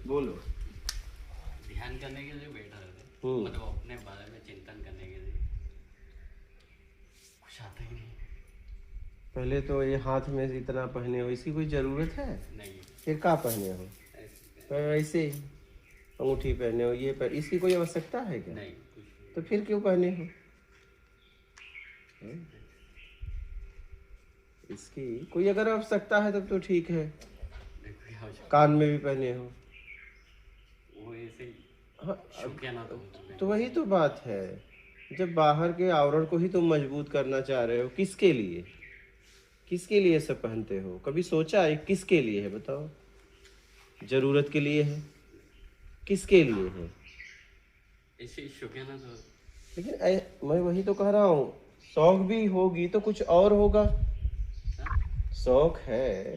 बोलो। ध्यान करने के लिए बैठा रहते, मतलब अपने बारे में चिंतन करने के लिए। कुछ आता ही नहीं। पहले तो ये हाथ में इतना पहने हो, इसकी कोई जरूरत है? नहीं, फिर कहाँ पहने हो? ऐसे ही अंगूठी पहने हो, ये इसकी कोई आवश्यकता है क्या? नहीं कुछ नहीं। तो फिर क्यों पहने हो? इसकी कोई अगर आवश्यकता है तब तो ठीक है। कान में भी पहने हो। वो ऐसे ही हाँ, शुक्रिया ना तो वही तो बात है। जब बाहर के आवरण को ही तुम मजबूत करना चाह रहे हो, किसके लिए? किसके लिए सब पहनते हो? कभी सोचा है किसके लिए है? बताओ। जरूरत के लिए है? किसके लिए है? ऐसे ही शुक्रिया ना तो। लेकिन मैं वही तो कह रहा हूँ, शौक भी होगी तो कुछ और होगा। शौक है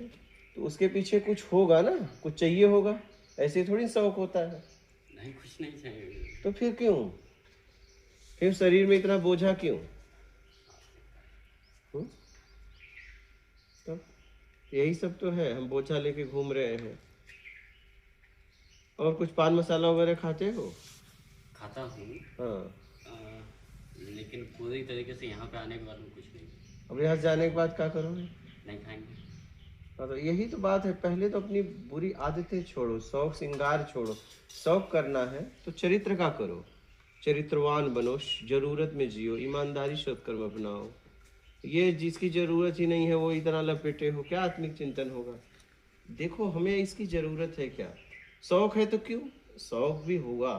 तो उसके पीछे कुछ होगा ना, कुछ चाहिए होगा। ऐसे थोड़ी शौक होता है। नहीं कुछ नहीं चाहिए। तो फिर क्यों? फिर शरीर में इतना बोझा क्यों? तो यही सब तो है, हम बोझा लेके घूम रहे हैं। और कुछ पान मसाला वगैरह खाते हो? खाता हूँ। हाँ। लेकिन पूरी तरीके से यहाँ पे आने के बाद में कुछ नहीं। अब यहाँ जाने के बाद क्या करोगे? नहीं खाएंगे। हाँ, तो यही तो बात है। पहले तो अपनी बुरी आदतें छोड़ो, शौक श्रृंगार छोड़ो। शौक करना है तो चरित्र का करो, चरित्रवान बनो, जरूरत में जियो, ईमानदारी सत्कर्म अपनाओ। ये जिसकी जरूरत ही नहीं है वो इतना लपेटे हो, क्या आत्मिक चिंतन होगा? देखो हमें इसकी जरूरत है क्या? शौक है तो क्यों? शौक भी होगा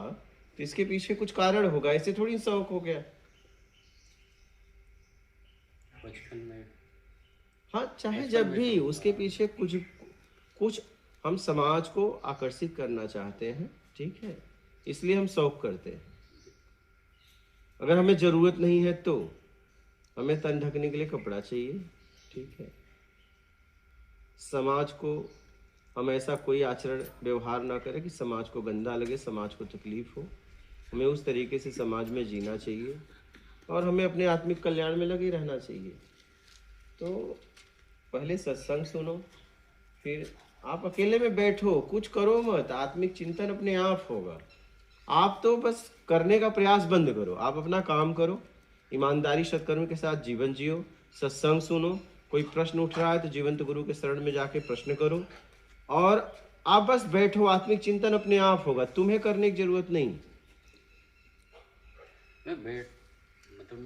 तो इसके पीछे कुछ कारण होगा, ऐसे थोड़ी शौक हो गया। बचपन में। हाँ, चाहे जब भी उसके पीछे कुछ कुछ हम समाज को आकर्षित करना चाहते हैं, ठीक है, इसलिए हम शौक करते हैं। अगर हमें जरूरत नहीं है तो हमें तन ढकने के लिए कपड़ा चाहिए, ठीक है। समाज को हम ऐसा कोई आचरण व्यवहार ना करें कि समाज को गंदा लगे, समाज को तकलीफ हो। हमें उस तरीके से समाज में जीना चाहिए और हमें अपने आत्मिक कल्याण में लगे रहना चाहिए। तो पहले सत्संग सुनो, फिर आप अकेले में बैठो, कुछ करो मत, आत्मिक चिंतन अपने आप होगा। आप तो बस करने का प्रयास बंद करो, आप अपना काम करो, ईमानदारी सत्कर्म के साथ जीवन जियो, सत्संग सुनो। कोई प्रश्न उठ रहा है तो जीवंत गुरु के शरण में जाके प्रश्न करो और आप बस बैठो, आत्मिक चिंतन अपने आप होगा, तुम्हें करने की जरूरत नहीं। मैं बैठ